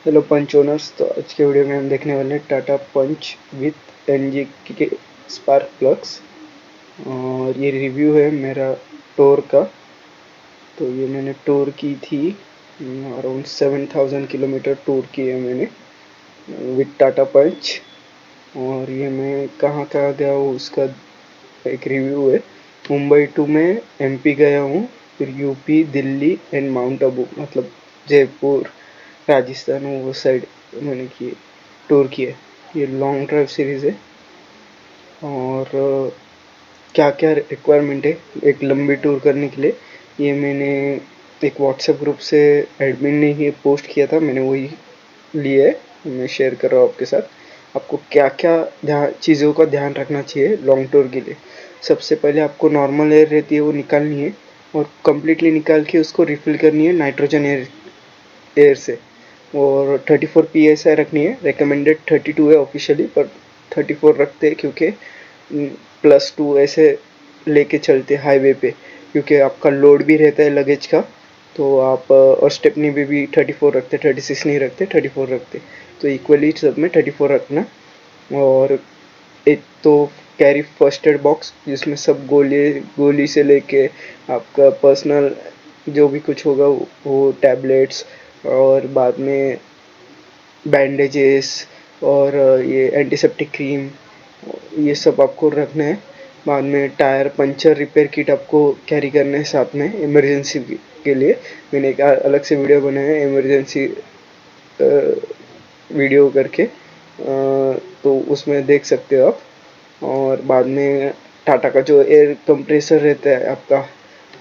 Hello पंच owners. तो आज के वीडियो में हम देखने वाले हैं टाटा पंच विथ एनजी के स्पार्क प्लग्स। और ये रिव्यू है मेरा टूर का। तो ये मैंने टूर की थी, अराउंड 7000 किलोमीटर टूर की है मैंने विथ टाटा पंच। और ये मैं कहाँ कहाँ गया हूँ उसका एक रिव्यू है। मुंबई टू मैं एमपी गया हूँ, फिर UP, Delhi and mount Abu, मतलब जयपुर, राजस्थान, वो साइड मैंने की टूर किए। ये लॉन्ग ड्राइव सीरीज़ है। और क्या क्या रिक्वायरमेंट है एक लंबी टूर करने के लिए, ये मैंने एक व्हाट्सएप ग्रुप से एडमिन ने ही पोस्ट किया था, मैंने वही लिए मैं शेयर कर रहा हूँ आपके साथ। आपको क्या क्या चीज़ों का ध्यान रखना चाहिए लॉन्ग टूर के लिए। सबसे पहले आपको नॉर्मल एयर रहती है वो निकालनी है, और कम्प्लीटली निकाल के उसको रिफ़िल करनी है नाइट्रोजन एयर से। और 34 PSI रखनी है। रिकमेंडेड 32 है ऑफिशियली, पर 34 रखते हैं क्योंकि +2 ऐसे लेके चलते हाईवे पे, क्योंकि आपका लोड भी रहता है लगेज का। तो आप और स्टेपनी भी 34 रखते, 36 नहीं रखते, 34 रखते। तो इक्वली सब में 34 रखना। और एक तो कैरी फर्स्ट एड बॉक्स, जिसमें सब गोली से लेके आपका पर्सनल जो भी कुछ होगा वो टैबलेट्स, और बाद में बैंडेजेस, और ये एंटीसेप्टिक क्रीम, ये सब आपको रखना है। बाद में टायर पंचर रिपेयर किट आपको कैरी करना है साथ में इमरजेंसी के लिए। मैंने एक अलग से वीडियो बनाया है इमरजेंसी वीडियो करके, तो उसमें देख सकते हो आप। और बाद में टाटा का जो एयर कंप्रेसर रहता है आपका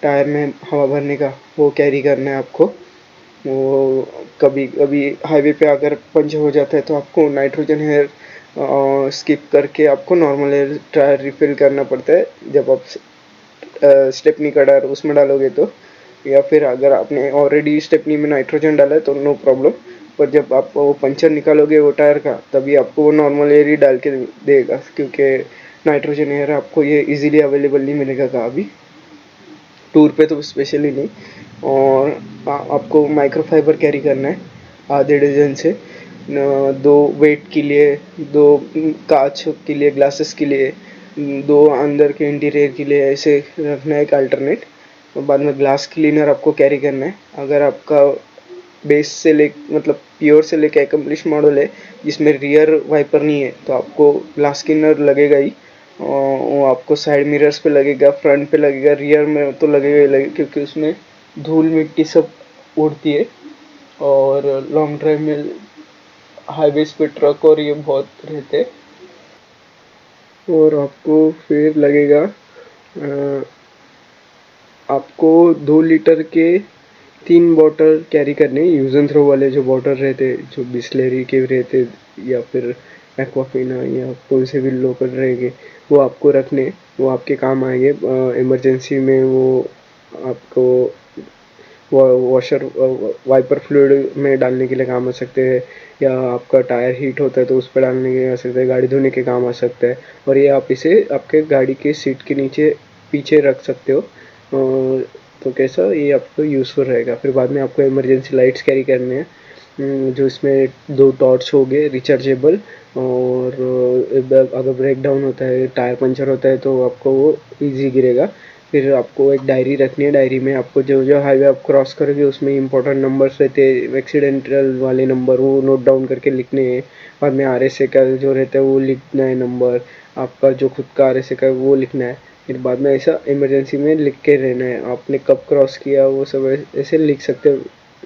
टायर में हवा भरने का, वो कैरी करना है आपको। वो कभी कभी हाईवे पे अगर पंचर हो जाता है तो आपको नाइट्रोजन एयर स्किप करके आपको नॉर्मल एयर टायर रिफिल करना पड़ता है जब आप स्टेपनी का टायर उसमें डालोगे तो। या फिर अगर आपने ऑलरेडी स्टेपनी में नाइट्रोजन डाला है तो नो प्रॉब्लम। पर जब आप वो पंचर निकालोगे वो टायर का, तभी आपको वो नॉर्मल एयर ही डाल के देगा, क्योंकि नाइट्रोजन एयर आपको ये इजीली अवेलेबल नहीं मिलेगा कहाँ भी, टूर पे तो स्पेशली नहीं। और आपको माइक्रोफाइबर कैरी करना है आधे डजन से, दो वेट के लिए, दो कांच के लिए, ग्लासेस के लिए, दो अंदर के इंटीरियर के लिए, ऐसे रखना है एक अल्टरनेट। और बाद में ग्लास क्लीनर आपको कैरी करना है। अगर आपका बेस से ले मतलब प्योर से लेके एकम्प्लिश मॉडल है जिसमें रियर वाइपर नहीं है, तो आपको ग्लास क्लीनर लगेगा ही। वो आपको साइड मिरर्स पे लगेगा, फ्रंट पे लगेगा, रियर में तो लगेगा ही लगेगा, क्योंकि उसमें धूल मिट्टी सब उड़ती है। और लॉन्ग ड्राइव में हाईवेज पे ट्रक और ये बहुत रहते हैं। और आपको फिर लगेगा आपको 2 लीटर के 3 बॉटल कैरी करने, यूज एंड थ्रो वाले जो बॉटल रहते, जो बिस्लेरी के रहते या फिर एक्वाफिना या कौन से भी लोकल रहेंगे, वो आपको रखने, वो आपके काम आएंगे इमरजेंसी में। वो आपको वॉशर वाइपर फ्लूइड में डालने के लिए काम आ सकते हैं, या आपका टायर हीट होता है तो उस पर डालने के आ सकते हैं, गाड़ी धोने के काम आ सकता है। और ये आप इसे आपके गाड़ी के सीट के नीचे पीछे रख सकते हो। तो कैसा ये आपको यूज़फुल रहेगा। फिर बाद में आपको इमरजेंसी लाइट्स कैरी करने हैं, जो इसमें 2 टॉर्च हो गए रिचार्जेबल। और अगर ब्रेक डाउन होता है, टायर पंचर होता है, तो आपको वो इजी गिरेगा। फिर आपको एक डायरी रखनी है, डायरी में आपको जो जो हाईवे आप क्रॉस करोगे उसमें इंपॉर्टेंट नंबर्स रहते हैं, एक्सीडेंटल वाले नंबर, वो नोट डाउन करके लिखने हैं। बाद में RSA का जो रहता है वो लिखना है नंबर, आपका जो खुद का RSA का है वो लिखना है। फिर बाद में ऐसा इमरजेंसी में लिख के रहना है, आपने कब क्रॉस किया वो सब ऐसे लिख सकते हो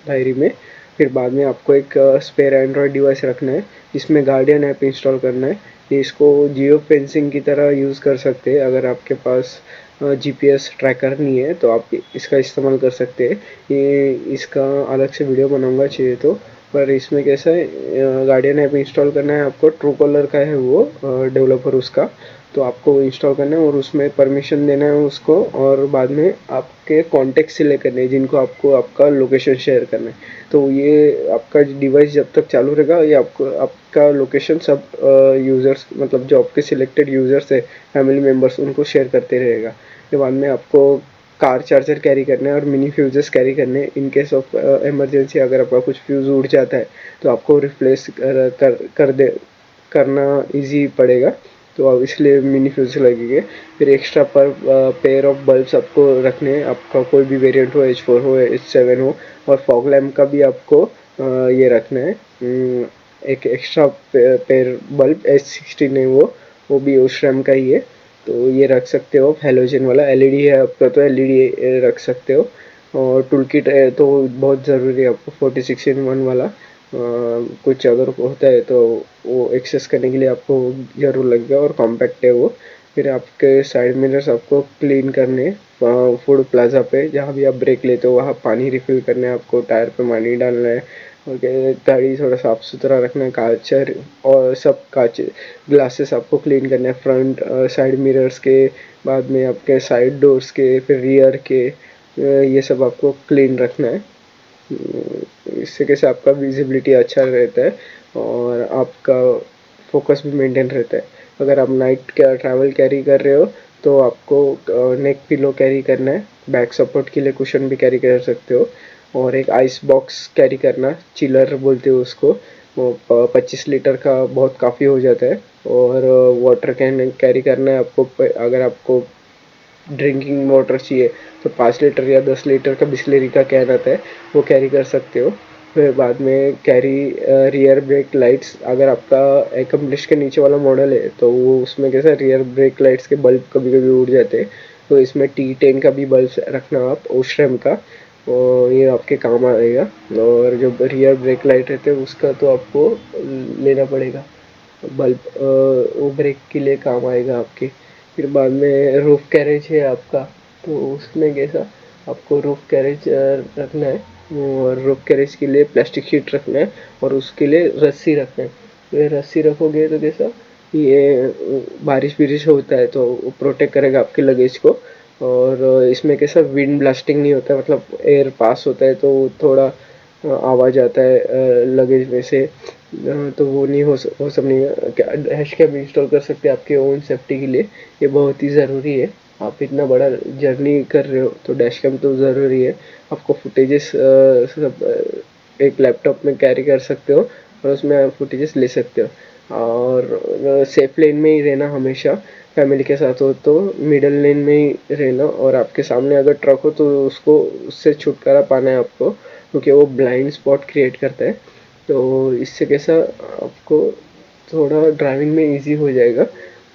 डायरी में। फिर बाद में आपको एक स्पेयर एंड्रॉयड डिवाइस रखना है जिसमें गार्डियन ऐप इंस्टॉल करना है। ये इसको जियो फेंसिंग की तरह यूज़ कर सकते हैं। अगर आपके पास GPS ट्रैकर नहीं है तो आप इसका इस्तेमाल कर सकते हैं। ये इसका अलग से वीडियो बनाऊंगा चाहिए तो। पर इसमें कैसा है, गार्डियन ऐप इंस्टॉल करना है आपको, ट्रू कलर का है वो डेवलपर उसका। तो आपको इंस्टॉल करना है और उसमें परमिशन देना है उसको, और बाद में आपके कॉन्टेक्ट सिलेक्ट करने हैं जिनको आपको आपका लोकेशन शेयर करना है। तो ये आपका डिवाइस जब तक चालू रहेगा, ये आपको आपका लोकेशन सब यूज़र्स, मतलब जो आपके सिलेक्टेड यूज़र्स है, फैमिली मेम्बर्स, उनको शेयर करते रहेगा। के बाद में आपको कार चार्जर कैरी करना है और मिनी फ्यूजेस कैरी करने हैं। इन केस ऑफ इमरजेंसी अगर आपका कुछ फ्यूज़ उड़ जाता है तो आपको रिप्लेस करना ईजी पड़ेगा, तो अब इसलिए मिनी फ्यूज लगेंगे। फिर एक्स्ट्रा पर पेयर ऑफ बल्ब्स आपको रखने हैं, आपका कोई भी वेरिएंट हो, H4 हो, H7 हो। और फॉग लैम्प का भी आपको ये रखना है, एक एक्स्ट्रा पेयर बल्ब H16 है वो भी ओस्ट्रम का ही है, तो ये रख सकते हो। हेलोजन वाला एलईडी है आपका तो एलईडी रख सकते हो। और टूल किट है तो बहुत ज़रूरी है आपको 46-in-1 वाला, कुछ अगर होता है तो वो एक्सेस करने के लिए आपको ज़रूर लगेगा, और कॉम्पैक्ट है वो। फिर आपके साइड मिरर्स आपको क्लीन करने, फूड प्लाजा पे जहाँ भी आप ब्रेक लेते हो वहाँ पानी रिफिल करना है आपको, टायर पे पानी डालना है, और गाड़ी थोड़ा साफ सुथरा रखना है, कांच और सब कांच ग्लासेस आपको क्लीन करना है, फ्रंट साइड मिरर्स के, बाद में आपके साइड डोर्स के, फिर रियर के, ये सब आपको क्लीन रखना है। इससे कैसे आपका विजिबिलिटी अच्छा रहता है और आपका फोकस भी मेंटेन रहता है। अगर आप नाइट का ट्रैवल कैरी कर रहे हो तो आपको नेक पिलो कैरी करना है, बैक सपोर्ट के लिए कुशन भी कैरी कर सकते हो, और एक आइस बॉक्स कैरी करना, चिलर बोलते हो उसको, वो 25 लीटर का बहुत काफ़ी हो जाता है। और वाटर कैन कैरी करना है आपको, अगर आपको ड्रिंकिंग वाटर चाहिए तो 5 लीटर या 10 लीटर का बिस्लेरी का कैन आता है, वो कैरी कर सकते हो। फिर बाद में कैरी रियर ब्रेक लाइट्स, अगर आपका एकम्प्लिश के नीचे वाला मॉडल है तो वो उसमें कैसा रियर ब्रेक लाइट्स के बल्ब कभी कभी उड़ जाते हैं, तो इसमें T10 का भी बल्ब रखना आप, ओस्ट्रम का, और ये आपके काम आएगा। और जो रियर ब्रेक लाइट रहते हैं उसका तो आपको लेना पड़ेगा बल्ब, वो ब्रेक के लिए काम आएगा आपके। फिर बाद में रूफ कैरेज है आपका, तो उसमें कैसा आपको रूफ कैरेज रखना है, और रूफ कैरेज के लिए प्लास्टिक शीट रखना है, और उसके लिए रस्सी रखना है। तो ये रस्सी रखोगे तो कैसा ये बारिश बिरिश होता है तो वो प्रोटेक्ट करेगा आपके लगेज को। और इसमें कैसा विंड ब्लास्टिंग नहीं होता है, मतलब एयर पास होता है तो थोड़ा आवाज़ आता है लगेज में से, तो वो नहीं हो सब नहीं है। डैश कैम इंस्टॉल कर सकते हैं आपके ओन सेफ्टी के लिए, ये बहुत ही ज़रूरी है। आप इतना बड़ा जर्नी कर रहे हो तो डैश कैम तो ज़रूरी है। आपको फुटेजेस सब एक लैपटॉप में कैरी कर सकते हो और उसमें आप फुटेजेस ले सकते हो। और सेफ लेन में ही रहना हमेशा, फैमिली के साथ हो तो मिडल लेन में ही रहना, और आपके सामने अगर ट्रक हो तो उसको उससे छुटकारा पाना है आपको, क्योंकि वो ब्लाइंड स्पॉट क्रिएट करता है। तो इससे कैसा आपको थोड़ा ड्राइविंग में इजी हो जाएगा।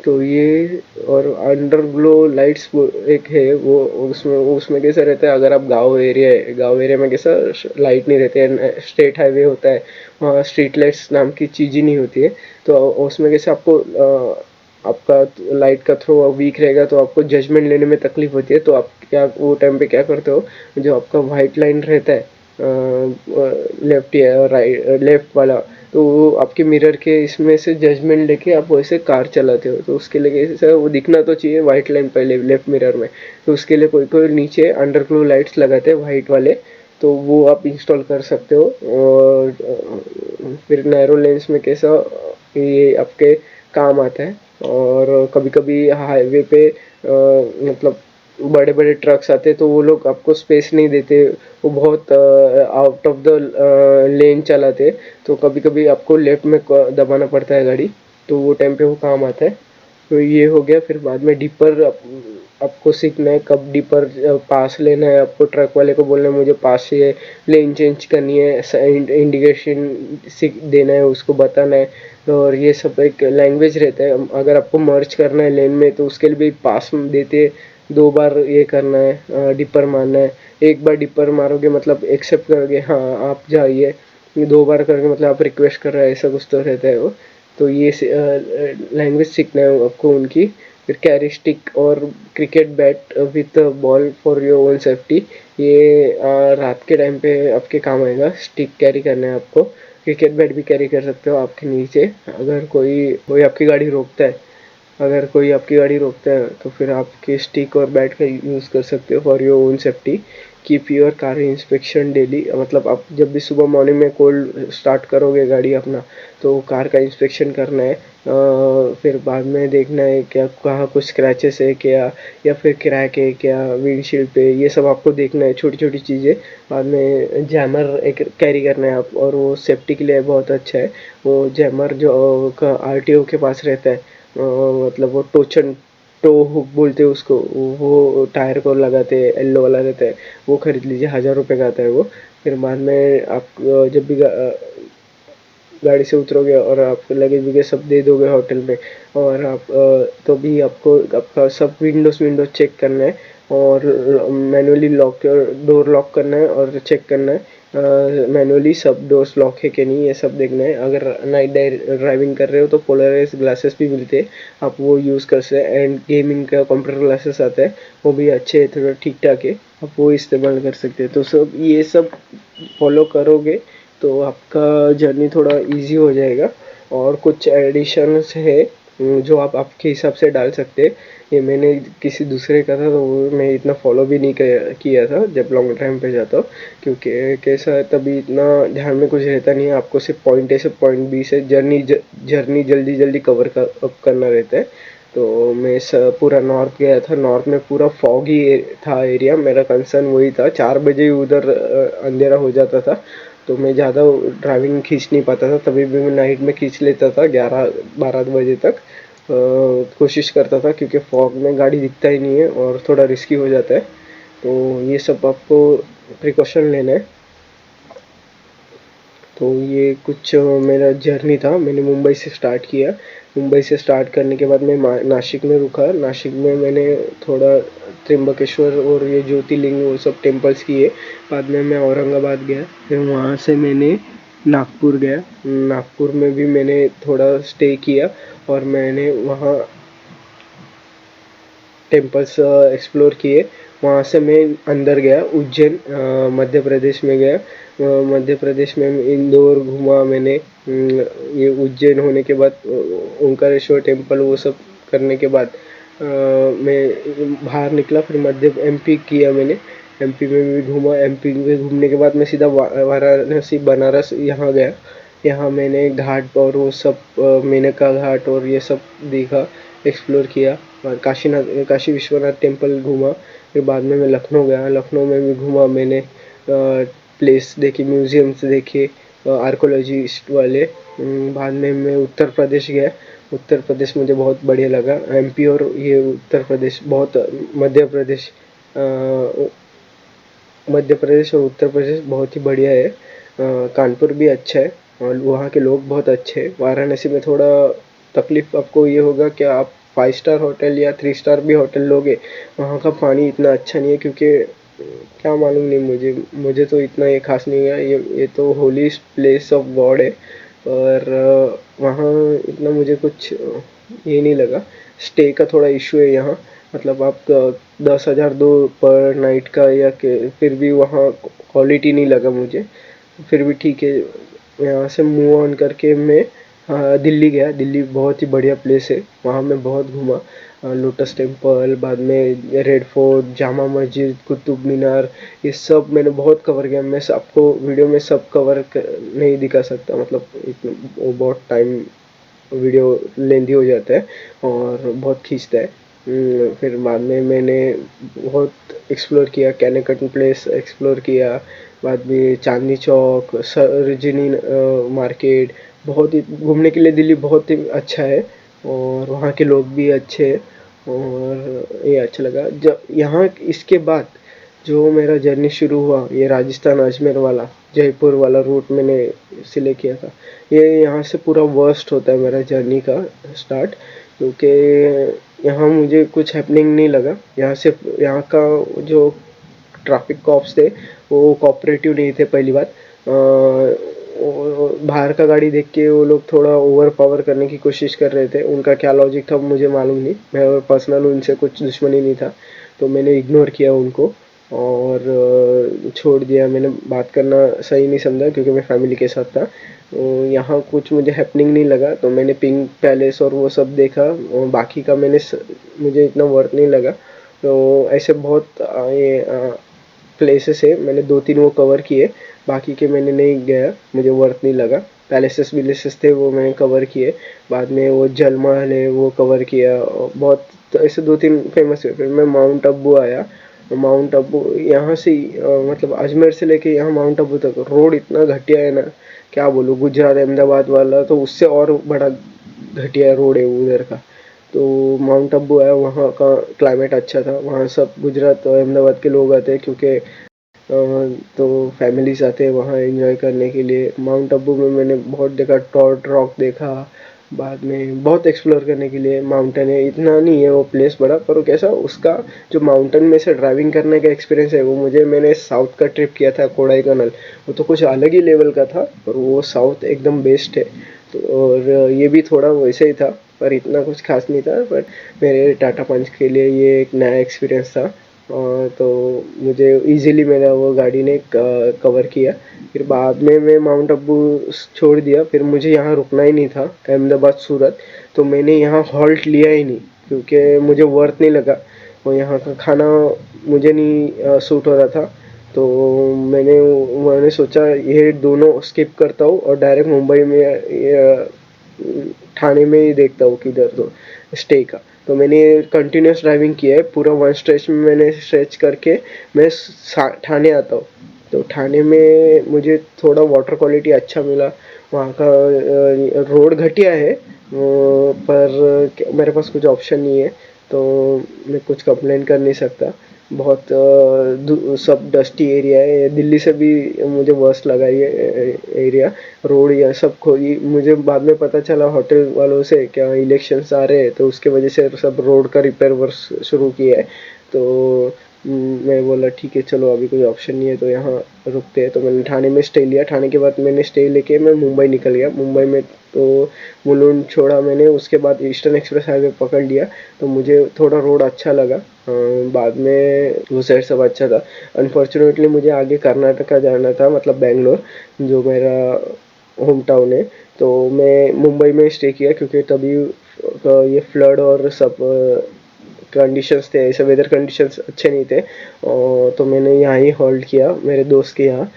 तो ये और अंडरग्लो लाइट्स एक है वो, उसमें कैसा रहता है, अगर आप गांव एरिया में कैसा लाइट नहीं रहते हैं, स्ट्रेट हाईवे होता है, वहाँ स्ट्रीट लाइट्स नाम की चीज़ ही नहीं होती है, तो उसमें कैसे आपको आपका लाइट का थ्रो वीक रहेगा तो आपको जजमेंट लेने में तकलीफ होती है। तो आप क्या वो टाइम पे क्या करते हो, जो आपका वाइट लाइन रहता है लेफ्ट या राइट लेफ्ट वाला, तो वो आपके मिरर के इसमें से जजमेंट लेके आप वैसे कार चलाते हो, तो उसके लिए कैसे वो दिखना तो चाहिए वाइट लाइन पहले लेफ्ट मिरर में, तो उसके लिए कोई कोई नीचे अंडरग्लो लाइट्स लगाते हैं वाइट वाले, तो वो आप इंस्टॉल कर सकते हो। और फिर नैरो लेंस में कैसा ये आपके काम आता है। और कभी कभी हाईवे पे मतलब बड़े बड़े ट्रक्स आते हैं तो वो लोग आपको स्पेस नहीं देते, वो बहुत आउट ऑफ द लेन चलाते, तो कभी कभी आपको लेफ्ट में दबाना पड़ता है गाड़ी, तो वो टाइम पे वो काम आता है। तो ये हो गया। फिर बाद में डिपर आपको सीखना है, कब डिपर पास लेना है, आपको ट्रक वाले को बोलना है मुझे पास से लेन चेंज करनी है, इंडिकेशन सीख देना है, उसको बताना है। और ये सब एक लैंग्वेज रहता है, अगर आपको मर्ज करना है लेन में तो उसके लिए भी पास देते, 2 बार ये करना है, डिपर मारना है। एक बार डिपर मारोगे मतलब एक्सेप्ट करोगे, हाँ आप जाइए, 2 बार करोगे मतलब आप रिक्वेस्ट कर रहे हैं, ऐसा कुछ तो रहता है वो। तो ये लैंग्वेज सीखना है आपको उनकी। फिर कैरी स्टिक और cricket bat with ball for your own safety, ये रात के टाइम पे आपके काम आएगा। स्टिक कैरी करना है आपको, क्रिकेट बैट भी कैरी कर सकते हो आपके नीचे, अगर कोई कोई आपकी गाड़ी रोकता है अगर कोई आपकी गाड़ी रोकता है तो फिर आपके स्टिक और बैट का यूज़ कर सकते हो for your own safety. Keep your car inspection daily, मतलब आप जब भी सुबह मॉर्निंग में कोल्ड स्टार्ट करोगे गाड़ी अपना, तो कार का इंस्पेक्शन करना है। फिर बाद में देखना है क्या कहाँ कुछ स्क्रैचेस है क्या, या फिर क्रैक है क्या विंडशील्ड पे, ये सब आपको देखना है, छोटी छोटी चीज़ें। बाद में जैमर एक कैरी करना है आप, और वो सेफ्टी के लिए बहुत अच्छा है। वो जैमर जो का आरटीओ के पास रहता है, मतलब वो टो हुक बोलते हैं उसको, वो टायर को लगाते हैं, येल्लो वाला रहता है, वो खरीद लीजिए, 1000 रुपये का आता है वो। फिर बाद में आप जब भी गाड़ी से उतरोगे और आप लगेज वगैरह सब दे दोगे होटल में, और आप तो भी आपको आपका सब विंडोज चेक करना है, और मैनुअली लॉक डोर लॉक करना है, और चेक करना है मैनुअली सब डोर्स लॉक है कि नहीं, ये सब देखना है। अगर नाइट ड्राइविंग कर रहे हो तो पोलराइज ग्लासेस भी मिलते हैं, आप वो यूज़ कर सकते हैं। एंड गेमिंग का कंप्यूटर ग्लासेस आता है, वो भी अच्छे है, थोड़ा ठीक ठाक है, आप वो इस्तेमाल कर सकते हैं। तो सब ये सब फॉलो करोगे तो आपका जर्नी थोड़ा इजी हो जाएगा। और कुछ एडिशंस है जो आप आपके हिसाब से डाल सकते हैं। ये मैंने किसी दूसरे का था तो वो मैं इतना फॉलो भी नहीं किया था जब लॉन्ग ड्राइव पे जाता हूँ, क्योंकि कैसा है तभी इतना ध्यान में कुछ रहता नहीं है, आपको सिर्फ पॉइंट ए से पॉइंट बी से जर्नी जल्दी जल्दी कवर करना रहता है। तो मैं पूरा नॉर्थ गया था, नॉर्थ में पूरा फॉगी था एरिया, मेरा कंसर्न वही था, 4 बजे उधर अंधेरा हो जाता था, तो मैं ज़्यादा ड्राइविंग खींच नहीं पाता था, तभी भी मैं नाइट में खींच लेता था 11-12 बजे तक। कोशिश करता था, क्योंकि फॉग में गाड़ी दिखता ही नहीं है और थोड़ा रिस्की हो जाता है। तो ये सब आपको प्रिकॉशन लेना है। तो ये कुछ मेरा जर्नी था, मैंने मुंबई से स्टार्ट किया। मुंबई से स्टार्ट करने के बाद मैं नासिक में रुका, नासिक में मैंने थोड़ा त्र्यंबकेश्वर और ये ज्योतिर्लिंग वो सब टेम्पल्स किए। बाद में मैं औरंगाबाद गया, फिर वहाँ से मैंने नागपुर गया, नागपुर में भी मैंने थोड़ा स्टे किया, और मैंने वहाँ टेम्पल्स एक्सप्लोर किए। वहाँ से मैं अंदर गया, उज्जैन मध्य प्रदेश में गया। मध्य प्रदेश में इंदौर घूमा मैंने। ये उज्जैन होने के बाद ओंकारेश्वर टेम्पल वो सब करने के बाद मैं बाहर निकला, फिर मध्य एमपी किया मैंने, एमपी में भी घूमा। एमपी में घूमने के बाद मैं सीधा वाराणसी बनारस यहाँ गया। यहाँ मैंने घाट और वो सब मेनका घाट और ये सब देखा, एक्सप्लोर किया, और काशी विश्वनाथ टेम्पल घूमा। फिर बाद में मैं लखनऊ गया, लखनऊ में भी घूमा मैंने, प्लेस देखी, म्यूजियम्स देखे आर्कोलॉजिस्ट वाले। बाद में मैं उत्तर प्रदेश गया, उत्तर प्रदेश मुझे बहुत बढ़िया लगा। एमपी और ये उत्तर प्रदेश बहुत, मध्य प्रदेश और उत्तर प्रदेश बहुत ही बढ़िया है। कानपुर भी अच्छा है और वहाँ के लोग बहुत अच्छे हैं। वाराणसी में थोड़ा तकलीफ आपको ये होगा कि आप 5 स्टार होटल या 3 स्टार भी होटल लोगे, वहाँ का पानी इतना अच्छा नहीं है, क्योंकि क्या मालूम नहीं, मुझे तो इतना ये खास नहीं है। ये तो होली प्लेस ऑफ गॉड है, और वहाँ इतना मुझे कुछ ये नहीं लगा। स्टे का थोड़ा इशू है यहाँ, मतलब आप 10,000 दो पर नाइट का, या फिर भी वहाँ क्वालिटी नहीं लगा मुझे। फिर भी ठीक है। यहाँ से मूव ऑन करके मैं दिल्ली गया, दिल्ली बहुत ही बढ़िया प्लेस है, वहाँ मैं बहुत घूमा। लोटस टेम्पल, बाद में रेड फोर्ट, जामा मस्जिद, कुतुब मीनार, ये सब मैंने बहुत कवर किया। मैं सबको वीडियो में सब कवर नहीं दिखा सकता, मतलब वो बहुत टाइम वीडियो लेंदी हो जाता है और बहुत खींचता है। फिर बाद में मैंने बहुत एक्सप्लोर किया, कैनेकट प्लेस एक्सप्लोर किया, बाद में चांदनी चौक, सरोजिनी मार्केट। बहुत ही घूमने के लिए दिल्ली बहुत ही अच्छा है, और वहाँ के लोग भी अच्छे हैं, और ये अच्छा लगा। जब यहाँ इसके बाद जो मेरा जर्नी शुरू हुआ, ये राजस्थान अजमेर वाला, जयपुर वाला रूट मैंने सिलेक्ट किया था। ये यहाँ से पूरा वर्स्ट होता है मेरा जर्नी का स्टार्ट, क्योंकि यहाँ मुझे कुछ हैपनिंग नहीं लगा। यहाँ का जो ट्रैफिक कॉप्स थे वो कोऑपरेटिव नहीं थे, पहली बात। बाहर का गाड़ी देख के वो लोग थोड़ा ओवर पावर करने की कोशिश कर रहे थे, उनका क्या लॉजिक था मुझे मालूम नहीं। मैं पर्सनल उनसे कुछ दुश्मनी नहीं था, तो मैंने इग्नोर किया उनको। और छोड़ दिया। मैंने बात करना सही नहीं समझा क्योंकि मैं फैमिली के साथ था। यहाँ कुछ मुझे हैपनिंग नहीं लगा तो मैंने पिंक पैलेस और वो सब देखा, और बाकी का मुझे इतना वर्थ नहीं लगा। तो ऐसे बहुत ये प्लेसेस है, मैंने 2-3 वो कवर किए, बाकी के मैंने नहीं गया, मुझे वर्थ नहीं लगा। पैलेसेस विलेसेस थे वो मैंने कवर किए, बाद में वो जल महल है वो कवर किया, और बहुत तो ऐसे 2-3 फेमस है। फिर मैं माउंट आबू आया। माउंट आबू यहाँ से मतलब अजमेर से लेके यहाँ माउंट आबू तक रोड इतना घटिया है ना, क्या बोलूँ। गुजरात अहमदाबाद वाला तो उससे और बड़ा घटिया रोड है उधर का। तो माउंट आबू आया, वहाँ का क्लाइमेट अच्छा था, वहाँ सब गुजरात और अहमदाबाद के लोग आते हैं क्योंकि तो फैमिलीज आते हैं वहाँ एंजॉय करने के लिए। माउंट आबू में मैंने बहुत देखा, टॉर्ट रॉक देखा, बाद में बहुत एक्सप्लोर करने के लिए। माउंटेन है, इतना नहीं है वो प्लेस बड़ा, पर वो कैसा उसका जो माउंटेन में से ड्राइविंग करने का एक्सपीरियंस है वो मैंने साउथ का ट्रिप किया था, कोडाईकनाल। वो तो कुछ अलग ही लेवल का था, और वो साउथ एकदम बेस्ट है। तो और ये भी थोड़ा वैसे ही था, पर इतना कुछ खास नहीं था, पर मेरे टाटा पंच के लिए ये एक नया एक्सपीरियंस था। तो मुझे इजीली मेरा वो गाड़ी ने कवर किया। फिर बाद में मैं माउंट आबू छोड़ दिया, फिर मुझे यहाँ रुकना ही नहीं था, अहमदाबाद सूरत। तो मैंने यहाँ हॉल्ट लिया ही नहीं क्योंकि मुझे वर्थ नहीं लगा, और यहाँ का खाना मुझे नहीं सूट हो रहा था। तो मैंने सोचा ये दोनों स्किप करता हूँ और डायरेक्ट मुंबई में ठाणे में ही देखता हूँ किधर तो स्टे का। तो मैंने कंटिन्यूस ड्राइविंग किया है, पूरा वन स्ट्रेच में मैंने स्ट्रेच करके मैं ठाणे आता हूँ। तो ठाणे में मुझे थोड़ा वाटर क्वालिटी अच्छा मिला। वहाँ का रोड घटिया है, पर मेरे पास कुछ ऑप्शन नहीं है, तो मैं कुछ कंप्लेन कर नहीं सकता। बहुत सब डस्टी एरिया है, दिल्ली से भी मुझे वर्स्ट लगा ये एरिया। रोड या सब मुझे बाद में पता चला होटल वालों से, क्या इलेक्शंस आ रहे हैं तो उसके वजह से सब रोड का रिपेयर वर्क शुरू किया है। तो मैं बोला ठीक है चलो, अभी कोई ऑप्शन नहीं है तो यहाँ रुकते हैं। तो मैंने ठाणे में स्टे लिया। ठाणे के बाद मैंने स्टे लेके मैं मुंबई निकल गया। मुंबई में तो मुलुंड छोड़ा मैंने, उसके बाद ईस्टर्न एक्सप्रेस हाईवे पकड़ लिया। तो मुझे थोड़ा रोड अच्छा लगा, बाद में वो साइड सब अच्छा था। अनफॉर्चुनेटली मुझे आगे कर्नाटका जाना था, मतलब बेंगलोर जो मेरा होम टाउन है। तो मैं मुंबई में स्टे किया क्योंकि तभी ये फ्लड और सब कंडीशंस थे, ऐसे वेदर कंडीशंस अच्छे नहीं थे। और तो मैंने यहाँ ही होल्ड किया मेरे दोस्त के यहाँ,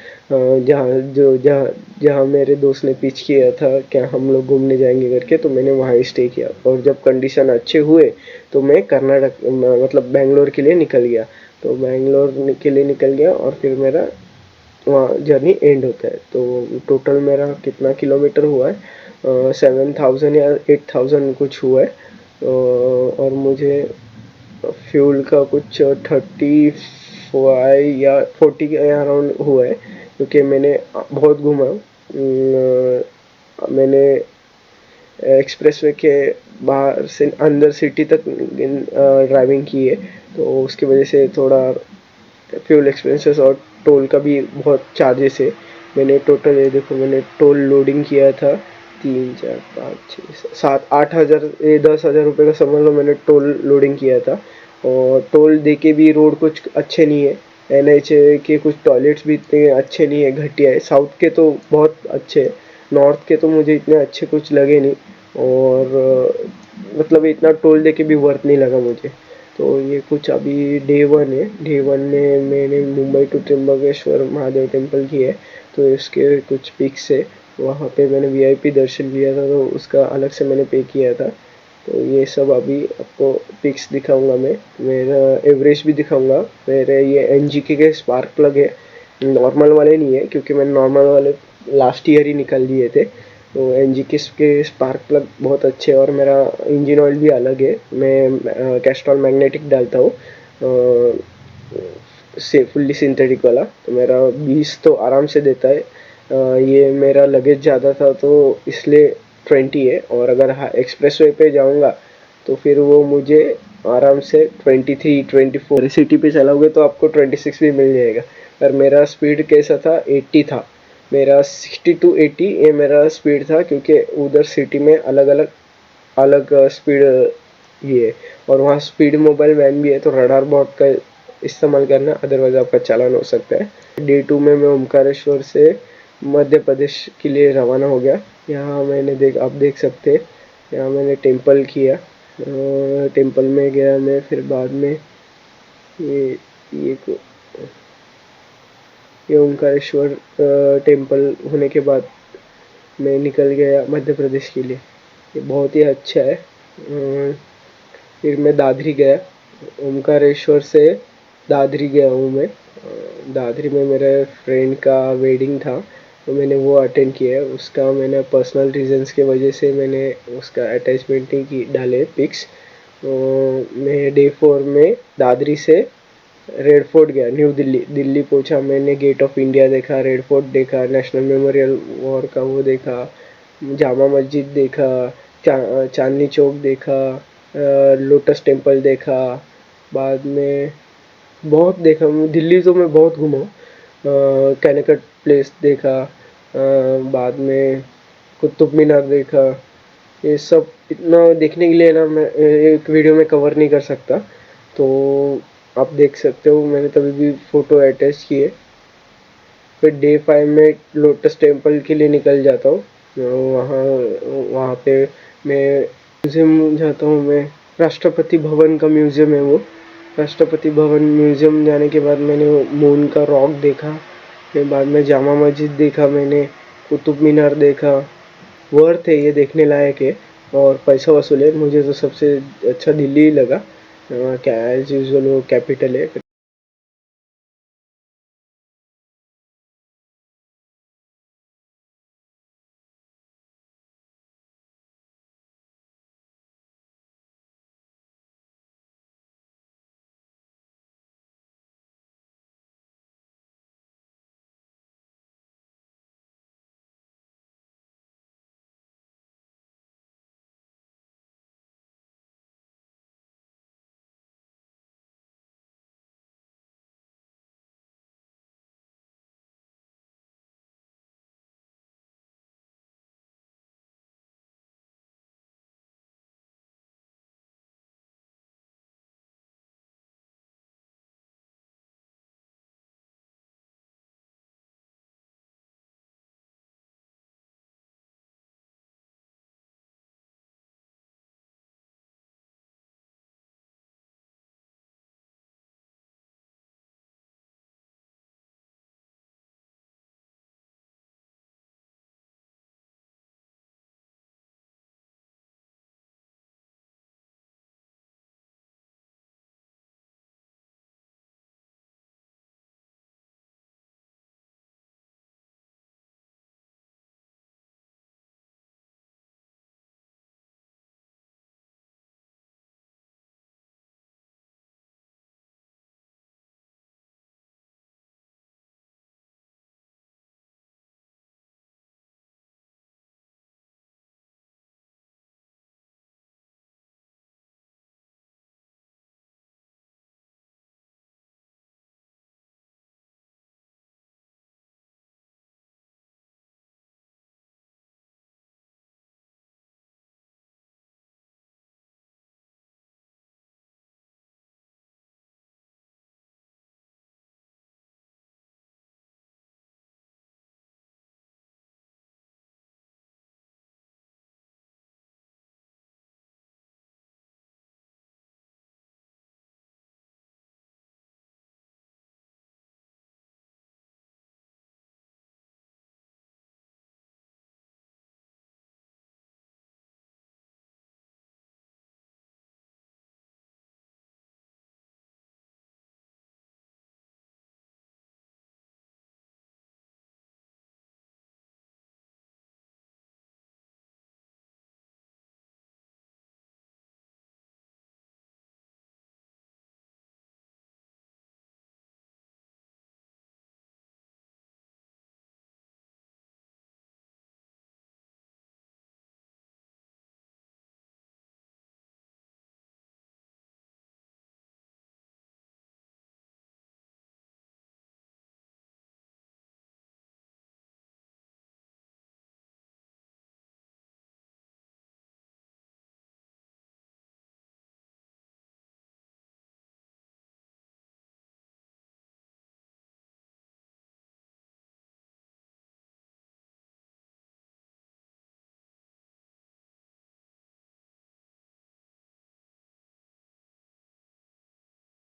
जहाँ मेरे दोस्त ने पिच किया था क्या हम लोग घूमने जाएंगे करके, तो मैंने वहाँ ही स्टे किया। और जब कंडीशन अच्छे हुए तो मैं कर्नाटक मतलब बेंगलोर के लिए निकल गया। तो बेंगलोर के लिए निकल गया और फिर मेरा वहाँ जर्नी एंड होता है। तो टोटल मेरा कितना किलोमीटर हुआ है, 7,000 या 8,000 कुछ हुआ है। और मुझे फ्यूल का कुछ 35 या 40 के अराउंड हुआ है, क्योंकि मैंने बहुत घूमा। मैंने एक्सप्रेसवे के बाहर से अंदर सिटी तक ड्राइविंग की है, तो उसकी वजह से थोड़ा फ्यूल एक्सपेंसेस और टोल का भी बहुत चार्जेस है। मैंने टोटल ये देखो, मैंने टोल लोडिंग किया था 3, 4, 5, 6, 7, 8 हज़ार, ये 10 हज़ार रुपये का समझ लो मैंने टोल लोडिंग किया था। और टोल दे के भी रोड कुछ अच्छे नहीं है। NH के कुछ टॉयलेट्स भी इतने अच्छे नहीं है, घटिया है। साउथ के तो बहुत अच्छे हैं, नॉर्थ के तो मुझे इतने अच्छे कुछ लगे नहीं। और मतलब इतना टोल दे के भी वर्थ नहीं लगा मुझे। तो ये कुछ अभी डे 1 है। डे 1 में मैंने मुंबई टू त्र्यंबकेश्वर महादेव टेम्पल की है, तो इसके कुछ पिक्स है। वहाँ पे मैंने VIP दर्शन लिया था, तो उसका अलग से मैंने पे किया था। तो ये सब अभी आपको पिक्स दिखाऊंगा, मैं मेरा एवरेज भी दिखाऊंगा। मेरे ये NGK के स्पार्क प्लग है, नॉर्मल वाले नहीं है क्योंकि मैंने नॉर्मल वाले लास्ट ईयर ही निकाल दिए थे। तो NGK के स्पार्क प्लग बहुत अच्छे हैं, और मेरा इंजन ऑयल भी अलग है। मैं कैस्ट्रॉल मैग्नेटिक डालता हूँ, से फुल्ली सिंथेटिक वाला। तो मेरा 20 तो आराम से देता है। ये मेरा लगेज ज़्यादा था तो इसलिए 20 है, और अगर एक्सप्रेस वे पे जाऊँगा तो फिर वो मुझे आराम से 23-24 सिटी पे चलाओगे तो आपको 26 भी मिल जाएगा। पर मेरा स्पीड कैसा था, 80 था मेरा, 60 to 80 ये मेरा स्पीड था, क्योंकि उधर सिटी में अलग अलग अलग स्पीड ये है। और वहाँ स्पीड मोबाइल वैन भी है, तो रडार बॉट का इस्तेमाल करना, अदरवाइज आपका चालान हो सकता है। डे 2 में मैं ओमकारेश्वर से मध्य प्रदेश के लिए रवाना हो गया। यहाँ आप देख सकते हैं, यहाँ मैंने टेंपल किया, टेंपल में गया मैं। फिर बाद में ये ये ओमकारेश्वर टेंपल होने के बाद मैं निकल गया मध्य प्रदेश के लिए। ये बहुत ही अच्छा है। फिर मैं दादरी गया, ओमकारेश्वर से दादरी गया हूँ मैं। दादरी में मेरे फ्रेंड का वेडिंग था, तो मैंने वो अटेंड किया है। उसका मैंने पर्सनल रीजंस के वजह से मैंने उसका अटैचमेंट नहीं की डाले पिक्स। मैं डे 4 में दादरी से रेड फोर्ट गया, न्यू दिल्ली। दिल्ली पहुंचा, मैंने गेट ऑफ इंडिया देखा, रेड फोर्ट देखा, नेशनल मेमोरियल वॉर का वो देखा, जामा मस्जिद देखा, चांदनी चौक देखा, लोटस टेम्पल देखा। बाद में बहुत देखा, दिल्ली तो मैं बहुत घूमा। कैनेकट प्लेस देखा, बाद में कुतुब मीनार देखा। ये सब इतना देखने के लिए ना मैं एक वीडियो में कवर नहीं कर सकता, तो आप देख सकते हो मैंने तभी भी फ़ोटो अटैच किए। फिर डे 5 में लोटस टेम्पल के लिए निकल जाता हूँ। वहाँ वहाँ पे मैं म्यूज़ियम जाता हूँ मैं। राष्ट्रपति भवन का म्यूज़ियम है वो। राष्ट्रपति भवन म्यूज़ियम जाने के बाद मैंने मून का रॉक देखा। फिर बाद में जामा मस्जिद देखा मैंने, कुतुब मीनार देखा। वर्थ है, ये देखने लायक है और पैसा वसूल है। मुझे तो सबसे अच्छा दिल्ली ही लगा। क्या एज यूजुअल वो कैपिटल है।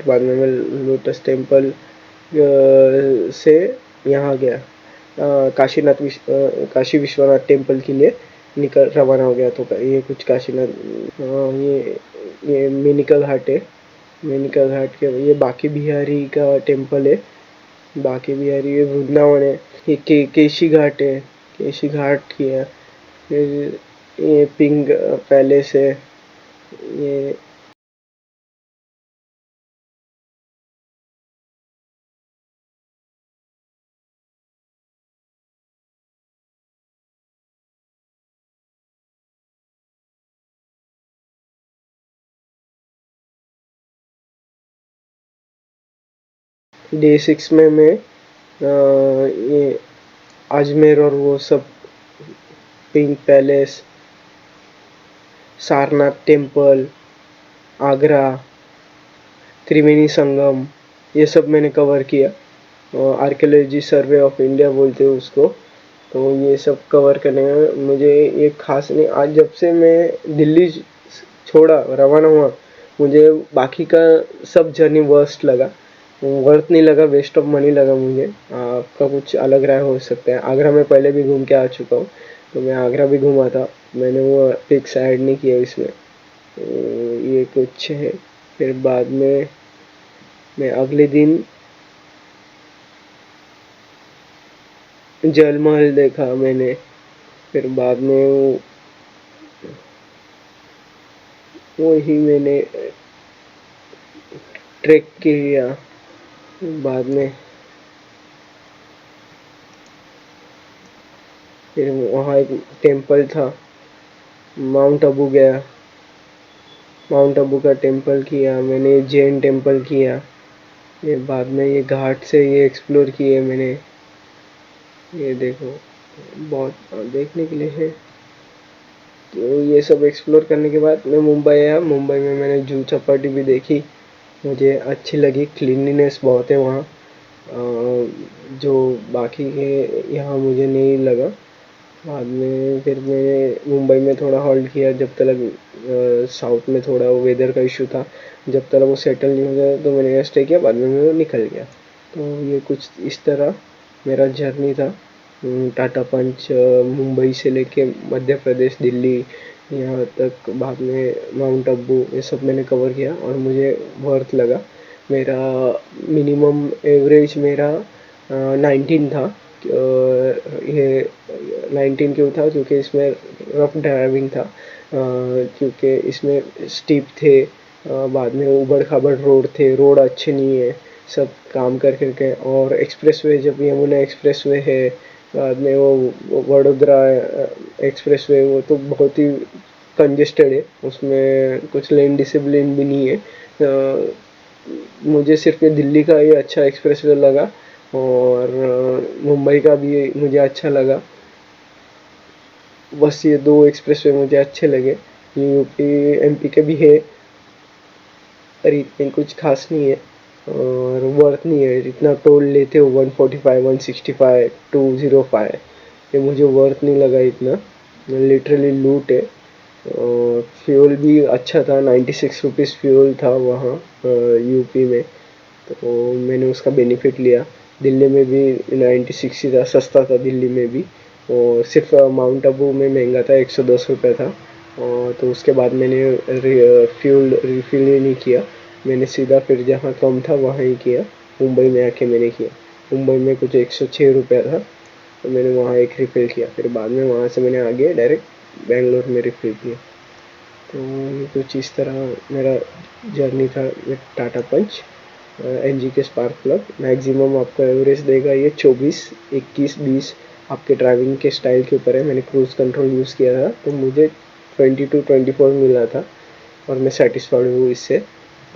बाद में मैं लोटस टेम्पल से यहाँ गया काशी विश्वनाथ टेम्पल के लिए निकल रवाना हो गया। तो ये कुछ काशीनाथ ये मेनिका घाट है। मेनिका घाट के ये बांके बिहारी का टेम्पल है। बांके बिहारी ये वृंदावन है। ये केशी घाट है। केशी घाट किया। फिर ये पिंक पैलेस है। ये डे 6 में मैं ये अजमेर और वो सब pink palace, Sarnath temple, Agra, Triveni Sangam, ये सब मैंने कवर किया। आर्कियोलॉजी सर्वे ऑफ इंडिया बोलते हैं उसको। तो ये सब कवर करने में मुझे ये खास नहीं। आज जब से मैं दिल्ली छोड़ा रवाना हुआ, मुझे बाकी का सब जर्नी वर्स्ट लगा, वर्थ नहीं लगा, वेस्ट ऑफ मनी लगा मुझे। आपका कुछ अलग राय हो सकता है। आगरा में पहले भी घूम के आ चुका हूँ, तो मैं आगरा भी घूमा था, मैंने वो पिक्स ऐड नहीं किया इसमें। ये कुछ है। फिर बाद में मैं अगले दिन जल महल देखा मैंने। फिर बाद में वो ही मैंने ट्रैक किया। बाद में फिर वहाँ एक टेम्पल था, माउंट आबू गया, माउंट आबू का टेम्पल किया मैंने, जैन टेम्पल किया। ये बाद में ये घाट से ये एक्सप्लोर किए मैंने। ये देखो बहुत देखने के लिए है। तो ये सब एक्सप्लोर करने के बाद मैं मुंबई आया। मुंबई में मैंने जूहू चौपाटी भी देखी, मुझे अच्छी लगी। क्लीनलीनेस बहुत है वहाँ, जो बाकी के यहाँ मुझे नहीं लगा। बाद में फिर मैंने मुंबई में थोड़ा होल्ड किया जब तक साउथ में थोड़ा वो वेदर का इशू था। जब तक वो सेटल नहीं हो गया तो मैंने स्टे किया, बाद में मैं निकल गया। तो ये कुछ इस तरह मेरा जर्नी था टाटा पंच, मुंबई से लेके मध्य प्रदेश, दिल्ली यहाँ तक। बाद में माउंट आबू, ये सब मैंने कवर किया और मुझे वर्थ लगा। मेरा मिनिमम एवरेज मेरा 19 था। ये 19 क्यों था? क्योंकि इसमें रफ ड्राइविंग था, क्योंकि इसमें स्टीप थे, बाद में उबड़ खाबड़ रोड थे, रोड अच्छे नहीं है, सब काम कर करके। और एक्सप्रेसवे, जब यमुना एक्सप्रेसवे है, बाद में वो वडोदरा एक्सप्रेसवे, वो तो बहुत ही कंजेस्टेड है, उसमें कुछ लेन डिसिप्लिन भी नहीं है। मुझे सिर्फ ये दिल्ली का ये अच्छा एक्सप्रेसवे लगा और मुंबई का भी मुझे अच्छा लगा। बस ये दो एक्सप्रेसवे मुझे अच्छे लगे। यूपी एमपी के भी है पर इतने कुछ खास नहीं है और वर्थ नहीं है। इतना टोल लेते हो 145, 165, 205, ये मुझे वर्थ नहीं लगा इतना, लिटरली लूट है। फ्यूल भी अच्छा था, 96 रुपीज़ फ्यूल था वहाँ यूपी में, तो मैंने उसका बेनिफिट लिया। दिल्ली में भी 96 ही था, सस्ता था दिल्ली में भी। और सिर्फ माउंट आबू में महंगा था, 110 रुपये था। और तो उसके बाद मैंने फ्यूल रिफिल ही नहीं किया, मैंने सीधा फिर जहाँ कम था वहाँ ही किया। मुंबई में आके मैंने किया, मुंबई में कुछ 106 रुपया था, तो मैंने वहाँ एक रिफ़िल किया। फिर बाद में वहाँ से मैंने आगे डायरेक्ट बेंगलोर में रिफ़िल किया। तो ये कुछ इस तरह मेरा जर्नी था विद टाटा पंच एनजी के स्पार्क प्लग। मैक्सिमम आपका एवरेज देगा ये 24, 21, 20, आपके ड्राइविंग के स्टाइल के ऊपर है। मैंने क्रूज़ कंट्रोल यूज़ किया था तो मुझे 22-24 मिला था और मैं सेटिस्फाइड हूँ इससे।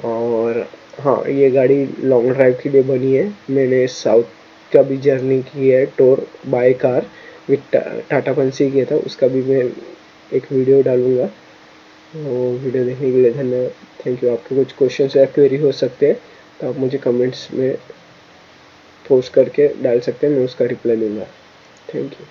और हाँ, ये गाड़ी लॉन्ग ड्राइव के लिए बनी है। मैंने साउथ का भी जर्नी की है, tour by car with Tata Punch से किया था, उसका भी मैं एक वीडियो डालूँगा। वो वीडियो देखने के लिए धन्यवाद, थैंक यू। आपके कुछ क्वेश्चन या क्वेरी हो सकते हैं तो आप मुझे कमेंट्स में पोस्ट करके डाल सकते हैं, मैं उसका रिप्लाई दूँगा। Thank you.